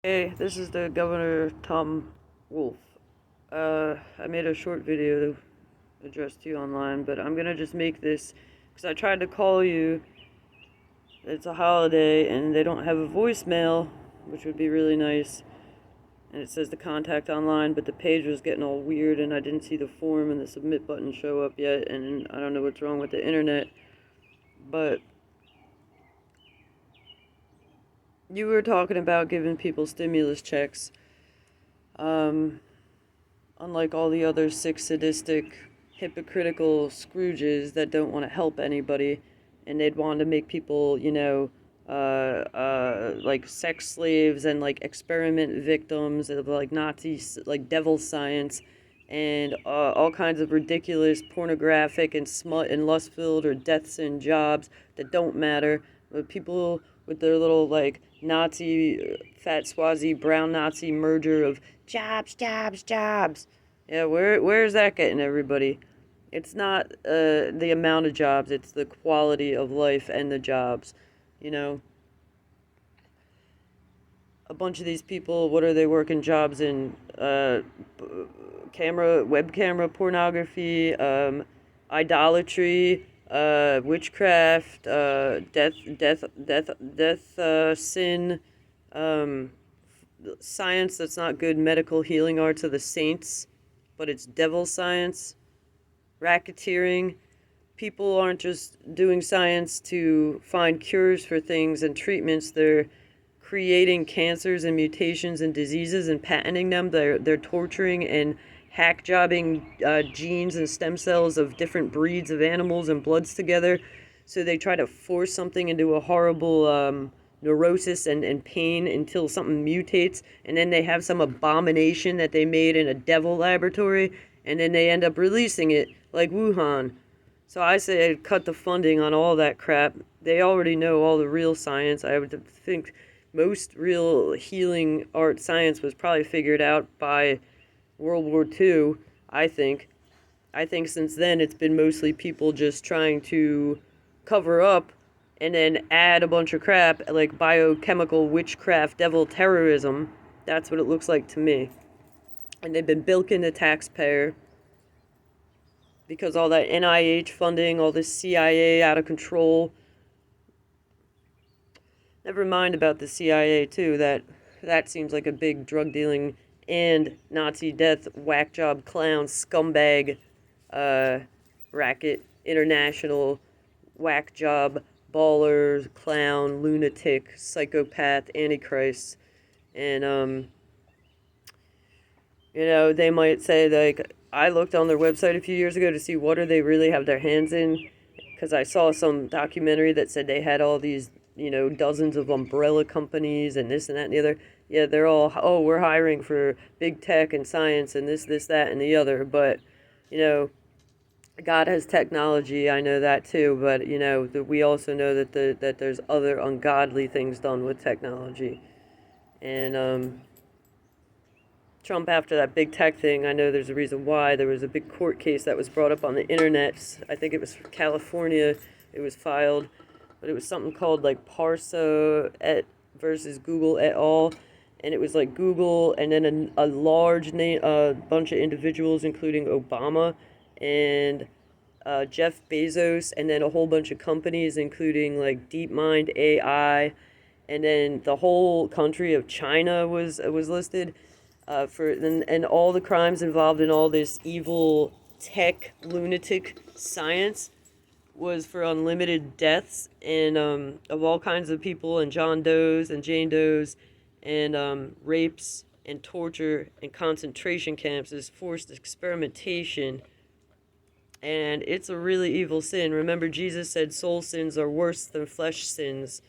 Hey, this is the Governor Tom Wolf. I made a short video addressed to you online, but I'm gonna just make this because I tried to call you. It's a holiday and they don't have a voicemail, which would be really nice. And it says to contact online, but the page was getting all weird and I didn't see the form and the submit button show up yet. And I don't know what's wrong with the internet, but you were talking about giving people stimulus checks. Unlike all the other sick, sadistic, hypocritical Scrooges that don't want to help anybody, and they'd want to make people, like sex slaves and like experiment victims of like Nazi, like devil science, and all kinds of ridiculous, pornographic, and smut and lust-filled or death-sin jobs that don't matter. But people with their little like Nazi, fat Swazi, brown Nazi merger of jobs, jobs, jobs. Yeah, where's that getting everybody? It's not the amount of jobs, it's the quality of life and the jobs. You know, a bunch of these people, what are they working jobs in? Web camera pornography, idolatry, witchcraft, sin, um, science that's not good, medical healing arts of the saints, but it's devil science, racketeering. People aren't just doing science to find cures for things and treatments. They're creating cancers and mutations and diseases and patenting them. They're torturing and hack jobbing genes and stem cells of different breeds of animals and bloods together. So they try to force something into a horrible neurosis and pain until something mutates, and then they have some abomination that they made in a devil laboratory, and then they end up releasing it like Wuhan. So I say I'd cut the funding on all that crap. They already know all the real science. I would think most real healing art science was probably figured out by World War II, I think. I think since then it's been mostly people just trying to cover up and then add a bunch of crap like biochemical witchcraft devil terrorism. That's what it looks like to me. And they've been bilking the taxpayer because all that NIH funding, all this CIA out of control. Never mind about the CIA too. That seems like a big drug dealing and Nazi death whack job clown scumbag racket, international whack job baller clown lunatic psychopath antichrist. And they might say like I looked on their website a few years ago to see what do they really have their hands in, because I saw some documentary that said they had all these, dozens of umbrella companies and this and that and the other. Yeah, they're all, oh, we're hiring for big tech and science and this, that, and the other. But, you know, God has technology. I know that too. But, we also know that there's other ungodly things done with technology. And Trump, after that big tech thing, I know there's a reason why. There was a big court case that was brought up on the internet. I think it was California. It was filed, but it was something called like Parso et versus Google et al. And it was like Google and then a large bunch of individuals, including Obama and Jeff Bezos, and then a whole bunch of companies, including like DeepMind AI, and then the whole country of China was listed and all the crimes involved in all this evil tech lunatic science was for unlimited deaths and of all kinds of people and John Does and Jane Does and rapes and torture and concentration camps is forced experimentation, and it's a really evil sin. Remember, Jesus said soul sins are worse than flesh sins,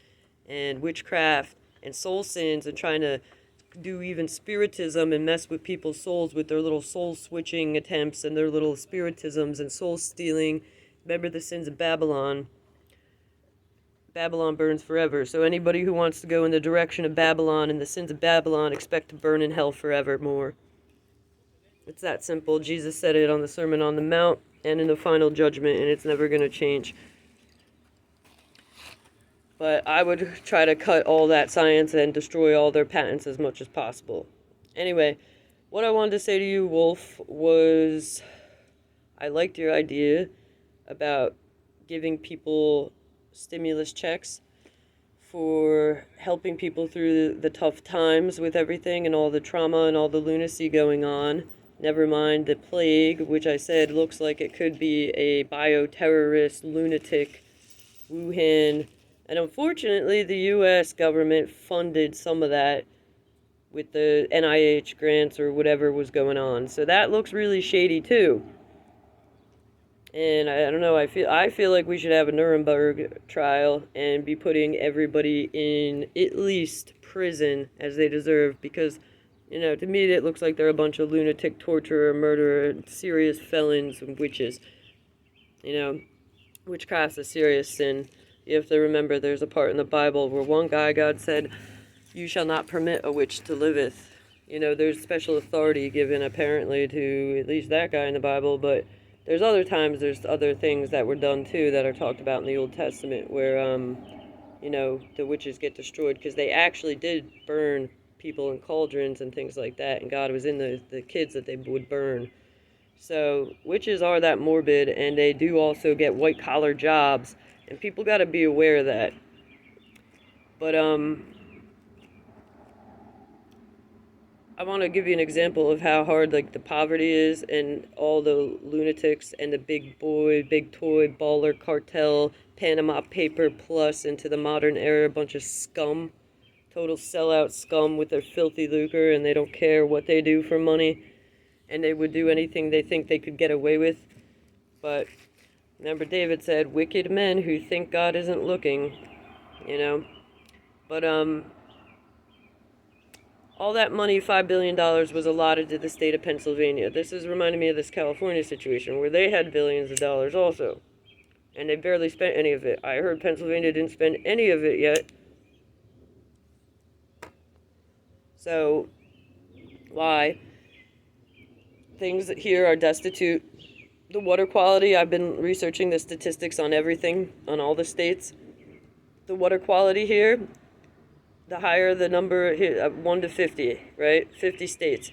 and witchcraft and soul sins and trying to do even spiritism and mess with people's souls with their little soul switching attempts and their little spiritisms and soul stealing. Remember the sins of Babylon. Babylon burns forever. So anybody who wants to go in the direction of Babylon and the sins of Babylon expect to burn in hell forevermore. It's that simple. Jesus said it on the Sermon on the Mount and in the final judgment, and it's never going to change. But I would try to cut all that science and destroy all their patents as much as possible. Anyway, what I wanted to say to you, Wolf, was I liked your idea about giving people stimulus checks for helping people through the tough times with everything and all the trauma and all the lunacy going on. Never mind the plague, which I said looks like it could be a bioterrorist, lunatic, Wuhan. And unfortunately, the U.S. government funded some of that with the NIH grants or whatever was going on. So that looks really shady too. And I don't know. I feel like we should have a Nuremberg trial and be putting everybody in at least prison as they deserve, because, to me it looks like they're a bunch of lunatic, torturer, murderer, serious felons, and witches. Witchcraft's a serious sin. You have to remember there's a part in the Bible where one guy, God said, "You shall not permit a witch to liveth." There's special authority given apparently to at least that guy in the Bible, but there's other things that were done too that are talked about in the Old Testament where, the witches get destroyed because they actually did burn people in cauldrons and things like that, and God was in the kids that they would burn. So witches are that morbid, and they do also get white collar jobs, and people got to be aware of that. But I want to give you an example of how hard like the poverty is, and all the lunatics and the big toy baller cartel, Panama Paper Plus into the modern era, a bunch of scum, total sellout scum with their filthy lucre, and they don't care what they do for money, and they would do anything they think they could get away with. But remember, David said, "Wicked men who think God isn't looking," But all that money, $5 billion, was allotted to the state of Pennsylvania. This is reminding me of this California situation where they had billions of dollars also, and they barely spent any of it. I heard Pennsylvania didn't spend any of it yet. So, why? Things here are destitute. The water quality, I've been researching the statistics on everything, on all the states. The water quality here, the higher the number here, 1 to 50, right? 50 states.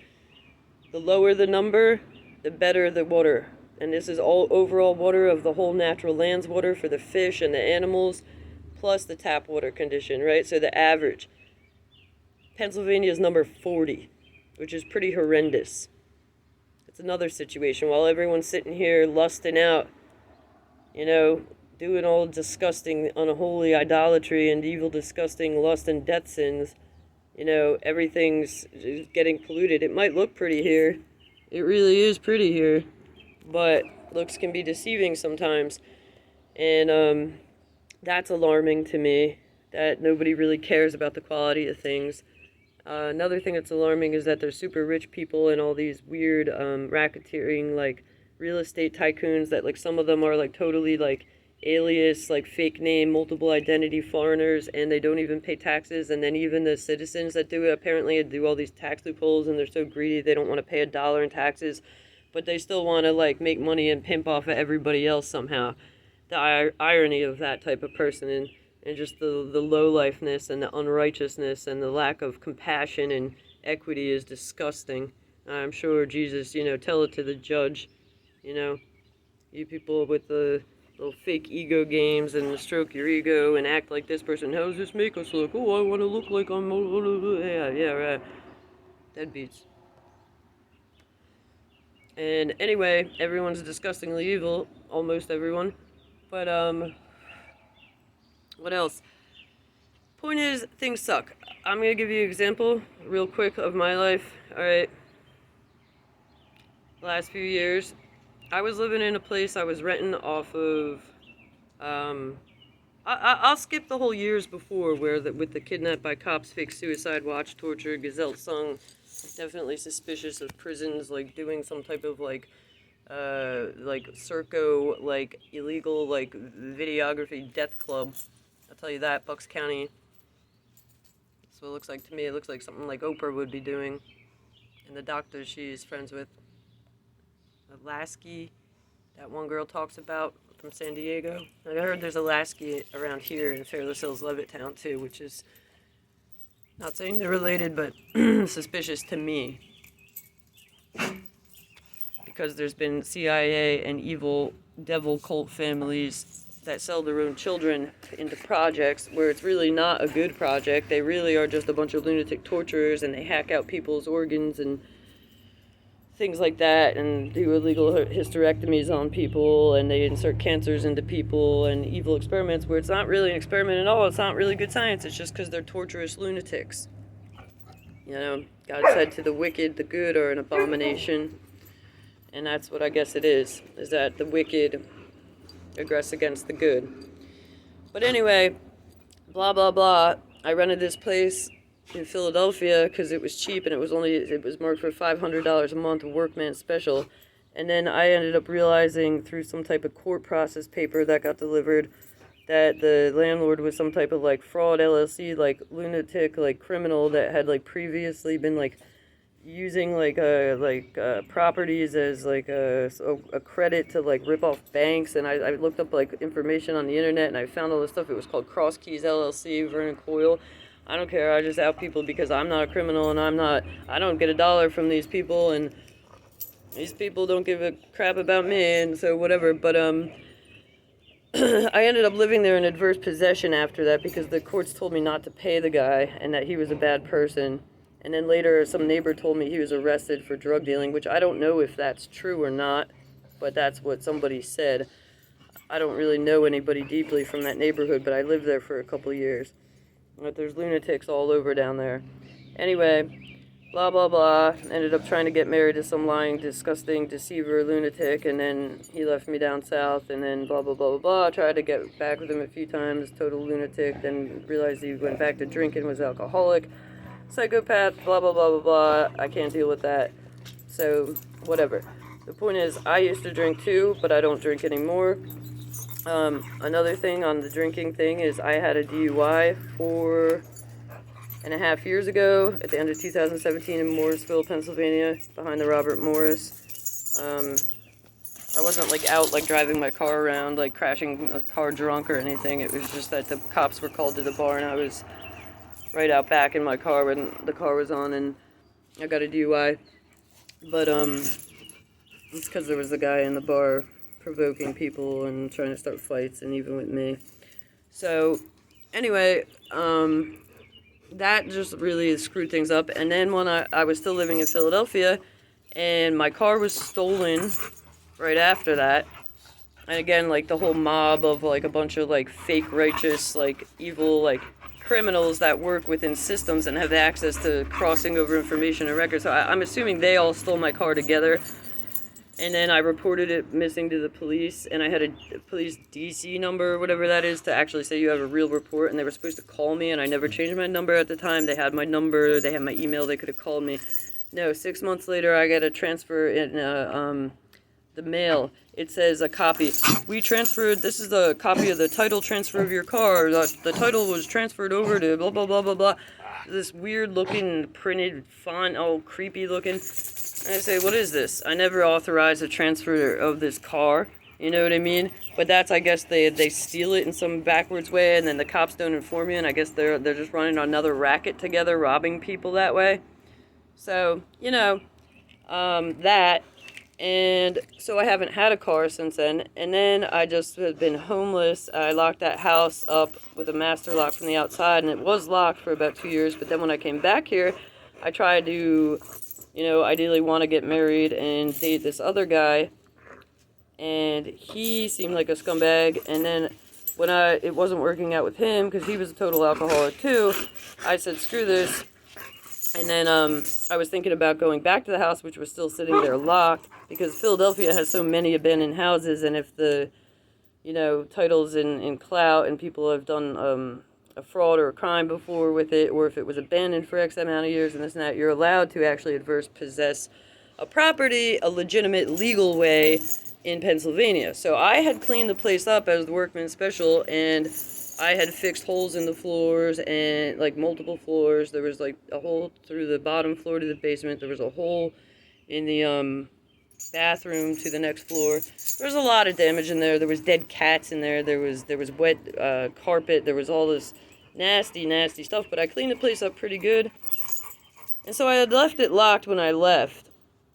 The lower the number, the better the water. And this is all overall water of the whole natural lands water for the fish and the animals, plus the tap water condition, right? So the average. Pennsylvania is number 40, which is pretty horrendous. It's another situation. While everyone's sitting here lusting out, doing all disgusting, unholy idolatry and evil, disgusting lust and death sins, everything's getting polluted. It might look pretty here. It really is pretty here. But looks can be deceiving sometimes. And that's alarming to me, that nobody really cares about the quality of things. Another thing that's alarming is that there's super rich people and all these weird racketeering, like, real estate tycoons that, like, some of them are, like, totally, like, alias, like, fake name, multiple identity foreigners, and they don't even pay taxes. And then even the citizens that do it apparently do all these tax loopholes, and they're so greedy they don't want to pay $1 in taxes, but they still want to, like, make money and pimp off of everybody else somehow. The irony of that type of person, and just the low-lifeness and the unrighteousness and the lack of compassion and equity is disgusting. I'm sure Jesus, tell it to the judge, you people with the little fake ego games and stroke your ego and act like this person. How does this make us look? Oh, I want to look like I'm... Yeah, right. Deadbeats. And anyway, everyone's disgustingly evil. Almost everyone. But, what else? Point is, things suck. I'm going to give you an example real quick of my life. Alright. Last few years, I was living in a place I was renting off of, I'll skip the whole years before, where with the kidnapped by cops, fake suicide watch, torture, gazelle sung, definitely suspicious of prisons, like doing some type of like Circo, like illegal, like videography death club. I'll tell you that, Bucks County. So it looks like to me, it looks like something like Oprah would be doing. And the doctor she's friends with, Lasky, that one girl talks about, from San Diego. I heard there's a Lasky around here in Fairless Hills, Levittown, too, which is not saying they're related, but suspicious to me. Because there's been CIA and evil devil cult families that sell their own children into projects where it's really not a good project. They really are just a bunch of lunatic torturers, and they hack out people's organs and things like that, and do illegal hysterectomies on people, and they insert cancers into people, and evil experiments where it's not really an experiment at all. It's not really good science. It's just because they're torturous lunatics. You know, God said to the wicked, the good are an abomination. And that's what I guess it is that the wicked aggress against the good. But anyway, blah, blah, blah. I rented this place in Philadelphia because it was cheap, and it was marked for $500 a month, a workman special. And then I ended up realizing through some type of court process paper that got delivered that the landlord was some type of like fraud LLC, like lunatic, like criminal that had like previously been like using properties as like a credit to like rip off banks. And I looked up like information on the internet, and I found all this stuff. It was called Cross Keys LLC, Vernon Coyle. I don't care. I just out people because I'm not a criminal, and I don't get $1 from these people, and these people don't give a crap about me, and so whatever. But I ended up living there in adverse possession after that because the courts told me not to pay the guy and that he was a bad person. And then later, some neighbor told me he was arrested for drug dealing, which I don't know if that's true or not, but that's what somebody said. I don't really know anybody deeply from that neighborhood, but I lived there for a couple years. But there's lunatics all over down there. Anyway, blah, blah, blah. Ended up trying to get married to some lying, disgusting deceiver lunatic, and then he left me down south, and then blah, blah, blah, blah, blah. Tried to get back with him a few times, total lunatic, then realized he went back to drinking, was alcoholic. Psychopath, blah, blah, blah, blah, blah. I can't deal with that. So, whatever. The point is, I used to drink too, but I don't drink anymore. Another thing on the drinking thing is I had a DUI 4.5 years ago at the end of 2017 in Morrisville, Pennsylvania, behind the Robert Morris. I wasn't like out like driving my car around, like crashing a car drunk or anything. It was just that the cops were called to the bar, and I was right out back in my car when the car was on, and I got a DUI. But it's because there was a guy in the bar provoking people and trying to start fights, and even with me. So anyway, that just really screwed things up. And then when I was still living in Philadelphia, and my car was stolen right after that. And again, like the whole mob of like a bunch of like fake righteous, like evil, like criminals that work within systems and have access to crossing over information and records. So I'm assuming they all stole my car together. And then I reported it missing to the police, and I had a police DC number or whatever that is to actually say you have a real report, and they were supposed to call me, and I never changed my number at the time. They had my number, they had my email, they could have called me. No, 6 months later I got a transfer in the mail. It says a copy. This is the copy of the title transfer of your car. The title was transferred over to blah, blah, blah, blah, blah. This weird looking printed font, all creepy looking. And I say, what is this? I never authorized a transfer of this car. You know what I mean? But that's, I guess, they steal it in some backwards way, and then the cops don't inform you, and I guess they're just running another racket together, robbing people that way. So, you know, that. And so I haven't had a car since then. And then I just have been homeless. I locked that house up with a master lock from the outside, and it was locked for about 2 years. But then when I came back here, I tried to, you know, ideally want to get married and date this other guy. And he seemed like a scumbag. And then when it wasn't working out with him because he was a total alcoholic too, I said, screw this. And then I was thinking about going back to the house, which was still sitting there locked, because Philadelphia has so many abandoned houses, and if the, you know, title's in clout and people have done a fraud or a crime before with it, or if it was abandoned for X amount of years and this and that, you're allowed to actually adverse possess a property a legitimate legal way in Pennsylvania. So I had cleaned the place up as the workman special, and I had fixed holes in the floors, and like multiple floors. There was like a hole through the bottom floor to the basement. There was a hole in the bathroom to the next floor. There was a lot of damage in there. There was dead cats in there. There was wet carpet. There was all this nasty, nasty stuff. But I cleaned the place up pretty good. And so I had left it locked when I left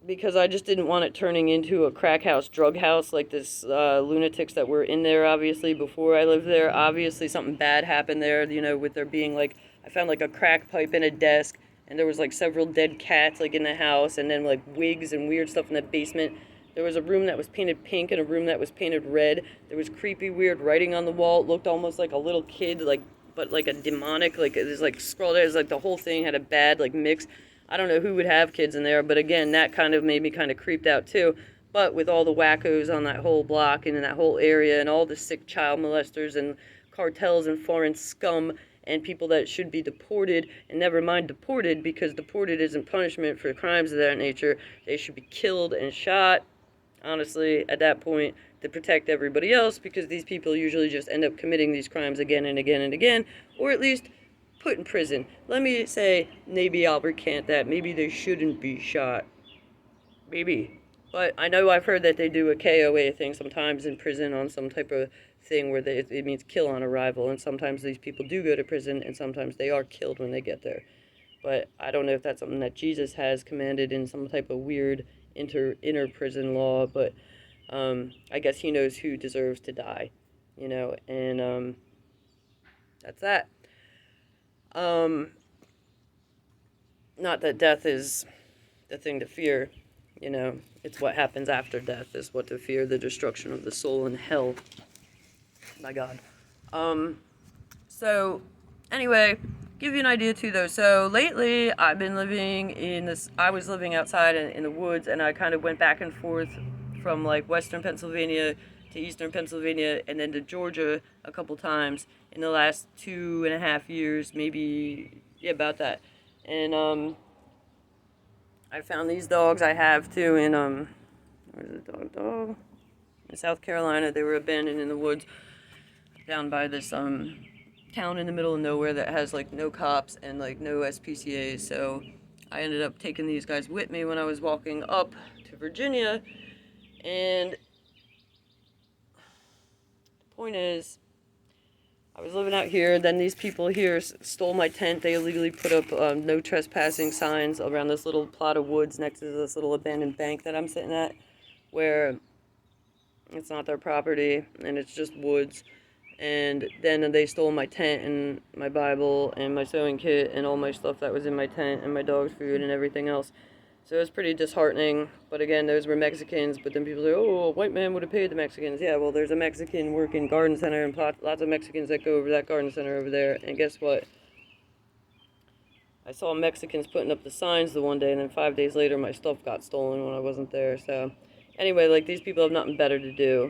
because I just didn't want it turning into a crack house, drug house like this lunatics that were in there, obviously, before I lived there. Obviously, something bad happened there, with there being, like, I found, like, a crack pipe in a desk, and there was, like, several dead cats, like, in the house, and then, like, wigs and weird stuff in the basement. There was a room that was painted pink and a room that was painted red. There was creepy, weird writing on the wall. It looked almost like a little kid, like, but like a demonic, like, it was, like, scrolled out. It was, like, the whole thing had a bad, like, mix. I don't know who would have kids in there, but again, that kind of made me kind of creeped out too. But with all the wackos on that whole block and in that whole area and all the sick child molesters and cartels and foreign scum and people that should be deported, and never mind deported, because deported isn't punishment for crimes of that nature. They should be killed and shot, honestly, at that point, to protect everybody else, because these people usually just end up committing these crimes again and again and again, or at least put in prison. Let me say, maybe I'll recant that. Maybe they shouldn't be shot. Maybe. But I know I've heard that they do a KOA thing sometimes in prison on some type of thing where it means kill on arrival, and sometimes these people do go to prison, and sometimes they are killed when they get there. But I don't know if that's something that Jesus has commanded in some type of weird inner prison law, but I guess he knows who deserves to die, and that's that. Not that death is the thing to fear, it's what happens after death is what to fear, the destruction of the soul in hell. My God. So, anyway, give you an idea too, though. So, lately, I've been living I was living outside in the woods, and I kind of went back and forth from, like, western Pennsylvania to eastern Pennsylvania, and then to Georgia a couple times in the last 2.5 years, maybe, yeah, about that. And, I found these dogs I have, too, in, where's the dog? In South Carolina. They were abandoned in the woods down by this, town in the middle of nowhere that has, like, no cops and, like, no SPCA's, so I ended up taking these guys with me when I was walking up to Virginia, and the point is, I was living out here, then these people here stole my tent. They illegally put up no trespassing signs around this little plot of woods next to this little abandoned bank that I'm sitting at, where it's not their property, and it's just woods. And then they stole my tent and my Bible and my sewing kit and all my stuff that was in my tent and my dog's food and everything else. So it was pretty disheartening. But again, those were Mexicans. But then people say, oh, a white man would have paid the Mexicans. Yeah, well, there's a Mexican working garden center and lots of Mexicans that go over that garden center over there. And guess what? I saw Mexicans putting up the signs the one day, and then 5 days later my stuff got stolen when I wasn't there. So anyway, like, these people have nothing better to do.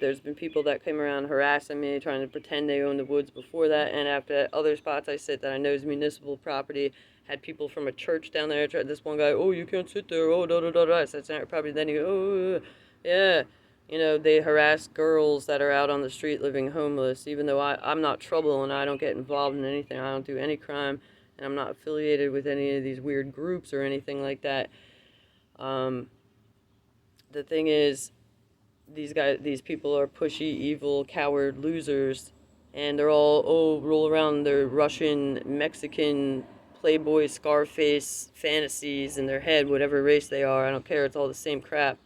There's been people that came around harassing me, trying to pretend they owned the woods before that, and after that, other spots I sit that I know is municipal property, had people from a church down there. This one guy, oh, you can't sit there, oh, da-da-da-da. I said, it's not property. Then he goes, oh, yeah. They harass girls that are out on the street living homeless, even though I'm not trouble and I don't get involved in anything. I don't do any crime, and I'm not affiliated with any of these weird groups or anything like that. The thing is, these people are pushy, evil, coward losers, and they're all, roll around their Russian, Mexican, Playboy, Scarface fantasies in their head, whatever race they are. I don't care, it's all the same crap.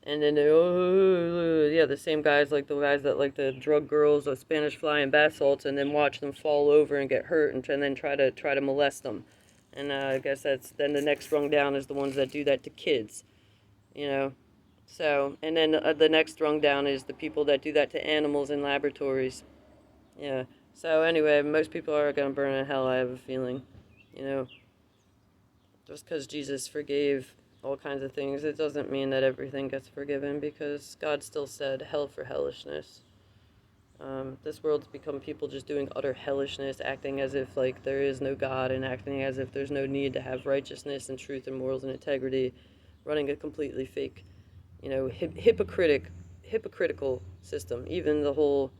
And then the same guys, like the guys that like the drug girls, the Spanish fly and bath salts, and then watch them fall over and get hurt, and then try to molest them. And I guess then the next rung down is the ones that do that to kids, So, and then the next rung down is the people that do that to animals in laboratories. Yeah. So anyway, most people are going to burn in hell, I have a feeling. Just because Jesus forgave all kinds of things, it doesn't mean that everything gets forgiven, because God still said hell for hellishness. This world's become people just doing utter hellishness, acting as if, like, there is no God, and acting as if there's no need to have righteousness and truth and morals and integrity, running a completely fake, hypocritical system. Even the whole,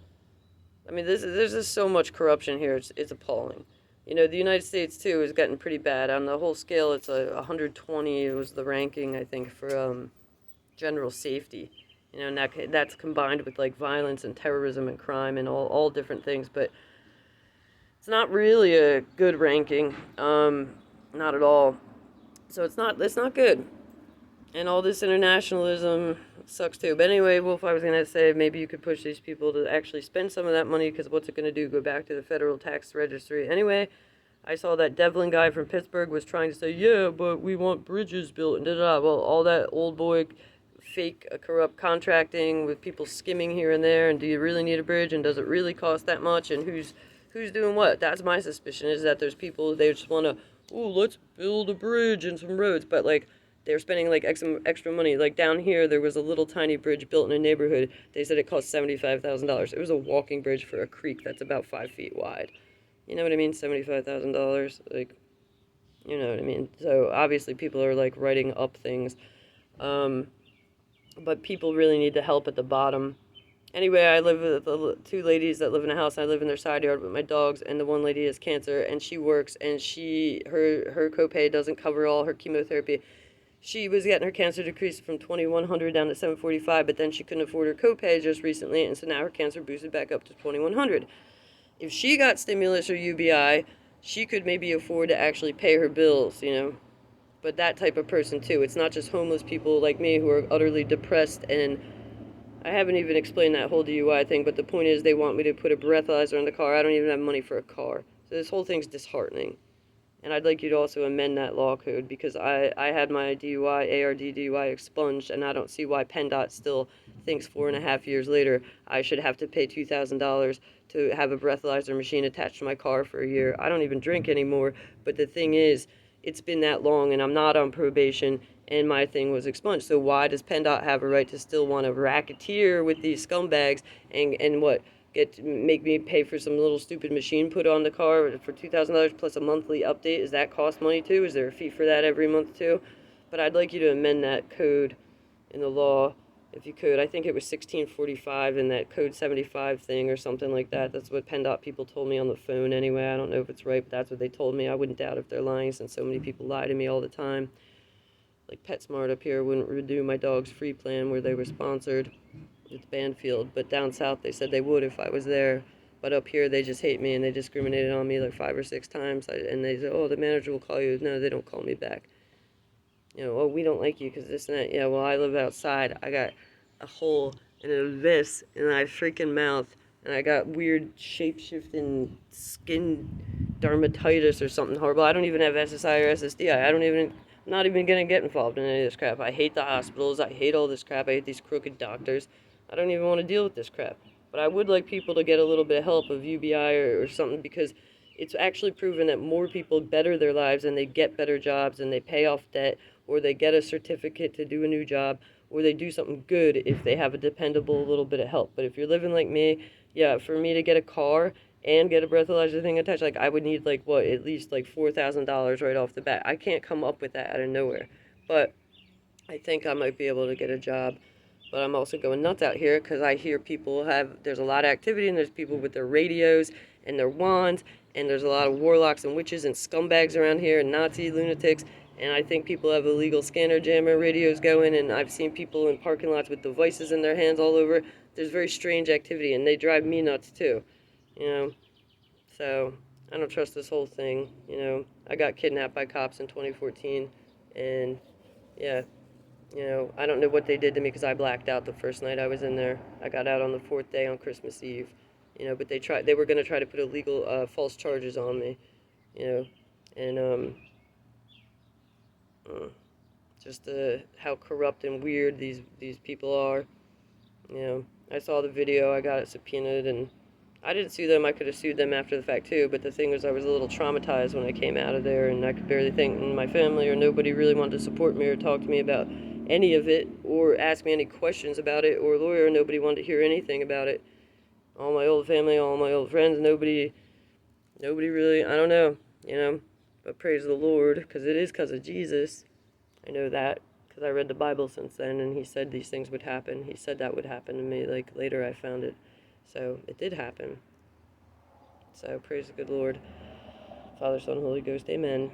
there's just so much corruption here, it's appalling. The United States, too, is getting pretty bad. On the whole scale, it's 120, it was the ranking, I think, for general safety. And that's combined with like violence and terrorism and crime and all different things. But it's not really a good ranking, not at all. So it's not good. And all this internationalism sucks too. But anyway, Wolf, I was gonna say maybe you could push these people to actually spend some of that money, because what's it gonna do? Go back to the federal tax registry? Anyway, I saw that Devlin guy from Pittsburgh was trying to say, yeah, but we want bridges built and da da. Well, all that old boy fake corrupt contracting with people skimming here and there, and do you really need a bridge, and does it really cost that much, and who's doing what? That's my suspicion, is that there's people, they just want to, oh, let's build a bridge and some roads, but like they're spending like extra money. Like down here, there was a little tiny bridge built in a neighborhood. They said it cost $75,000. It was a walking bridge for a creek that's about 5 feet wide. You know what I mean? $75,000. Like, you know what I mean? So obviously people are like writing up things. But people really need to help at the bottom. Anyway, I live with the two ladies that live in a house. I live in their side yard with my dogs, and the one lady has cancer, and she works, and her copay doesn't cover all her chemotherapy. She was getting her cancer decreased from 2,100 down to 745, but then she couldn't afford her copay just recently, and so now her cancer boosted back up to 2,100. If she got stimulus or UBI, she could maybe afford to actually pay her bills, But that type of person too. It's not just homeless people like me who are utterly depressed, and I haven't even explained that whole DUI thing, but the point is they want me to put a breathalyzer in the car. I don't even have money for a car. So this whole thing's disheartening. And I'd like you to also amend that law code, because I had my DUI, ARD DUI expunged, and I don't see why PennDOT still thinks 4.5 years later I should have to pay $2,000 to have a breathalyzer machine attached to my car for a year. I don't even drink anymore, but the thing is, it's been that long and I'm not on probation and my thing was expunged. So why does PennDOT have a right to still want to racketeer with these scumbags and what? Make me pay for some little stupid machine put on the car for $2,000 plus a monthly update? Does that cost money too? Is there a fee for that every month too? But I'd like you to amend that code in the law, if you could. I think it was 1645 in that code 75 thing or something like that. That's what PennDOT people told me on the phone anyway. I don't know if it's right, but that's what they told me. I wouldn't doubt if they're lying, since so many people lie to me all the time. Like PetSmart up here wouldn't renew my dog's free plan where they were sponsored. It's Banfield, but down south they said they would if I was there. But up here they just hate me, and they discriminated on me like 5 or 6 times. And they said, oh, the manager will call you. No, they don't call me back. Oh, we don't like you because this and that. Yeah, well, I live outside. I got a hole and an abyss in my freaking mouth, and I got weird shape-shifting skin dermatitis or something horrible. I don't even have SSI or SSDI. I'm not even gonna get involved in any of this crap. I hate the hospitals. I hate all this crap. I hate these crooked doctors. I don't even want to deal with this crap. But I would like people to get a little bit of help of UBI or something, because it's actually proven that more people better their lives and they get better jobs and they pay off debt, or they get a certificate to do a new job, or they do something good if they have a dependable little bit of help. But if you're living like me, yeah, for me to get a car and get a breathalyzer thing attached, like I would need like what, at least like $4,000 right off the bat. I can't come up with that out of nowhere. But I think I might be able to get a job. But I'm also going nuts out here because I hear there's a lot of activity, and there's people with their radios and their wands, and there's a lot of warlocks and witches and scumbags around here and Nazi lunatics. And I think people have illegal scanner jammer radios going, and I've seen people in parking lots with devices in their hands all over. There's very strange activity, and they drive me nuts too, So I don't trust this whole thing, I got kidnapped by cops in 2014, and yeah, I don't know what they did to me because I blacked out the first night I was in there. I got out on the 4th day on Christmas Eve, but they were going to try to put illegal false charges on me, and just how corrupt and weird these people are. I saw the video, I got it subpoenaed, and I didn't sue them. I could have sued them after the fact too, but the thing was I was a little traumatized when I came out of there, and I could barely think, and my family or nobody really wanted to support me or talk to me about any of it or ask me any questions about it, or lawyer. Nobody wanted to hear anything about it. All my old family, all my old friends, nobody really, I don't know, but praise the Lord, because it is because of Jesus. I know that because I read the Bible since then, and he said these things would happen. He said that would happen to me. Like later I found it. So it did happen. So praise the good Lord. Father, Son, Holy Ghost, amen.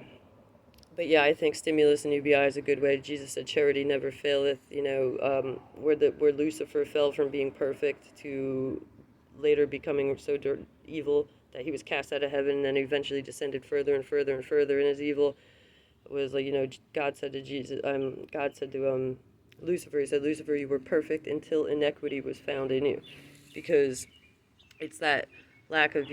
But yeah, I think stimulus and UBI is a good way. Jesus said, "Charity never faileth." Where Lucifer fell from being perfect to later becoming so evil that he was cast out of heaven, and then eventually descended further and further and further in his evil. Was like, God said to God said to Lucifer, He said, "Lucifer, you were perfect until iniquity was found in you," because it's that lack of,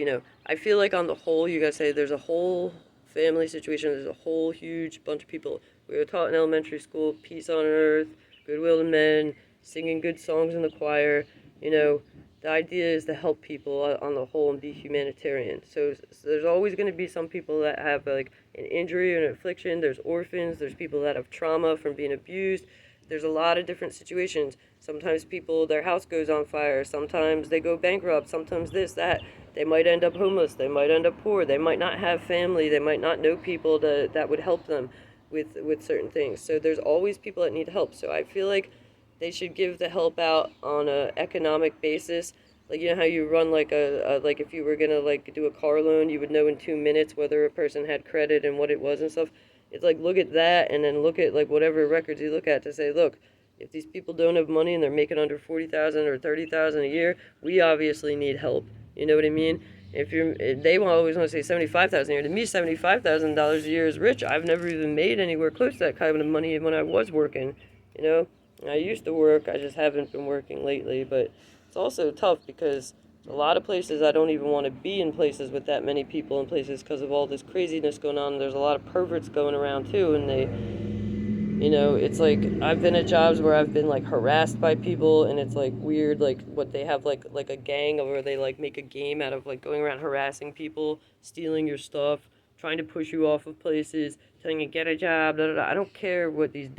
I feel like on the whole, you gotta say there's a whole family situation, there's a whole huge bunch of people. We were taught in elementary school, peace on earth, goodwill to men, singing good songs in the choir. You know, the idea is to help people on the whole and be humanitarian. So there's always going to be some people that have like an injury or an affliction. There's orphans, there's people that have trauma from being abused. There's a lot of different situations. Sometimes people, their house goes on fire. Sometimes they go bankrupt. Sometimes this, that. They might end up homeless. They might end up poor. They might not have family. They might not know people that would help them with certain things. So there's always people that need help. So I feel like they should give the help out on a economic basis. Like, how you run like like if you were gonna like do a car loan, you would know in 2 minutes whether a person had credit and what it was and stuff. It's like, look at that, and then look at like whatever records you look at to say, look, if these people don't have money and they're making under 40,000 or 30,000 a year, we obviously need help. You know what I mean? If they always want to say 75,000 a year. To me, $75,000 a year is rich. I've never even made anywhere close to that kind of money when I was working. You know, I used to work. I just haven't been working lately. But it's also tough because a lot of places I don't even want to be in places with that many people in places because of all this craziness going on. There's a lot of perverts going around too, and it's like I've been at jobs where I've been like harassed by people, and it's like weird, like what they have like a gang of, where they like make a game out of like going around harassing people, stealing your stuff, trying to push you off of places, telling you get a job. Da, da, da. I don't care what these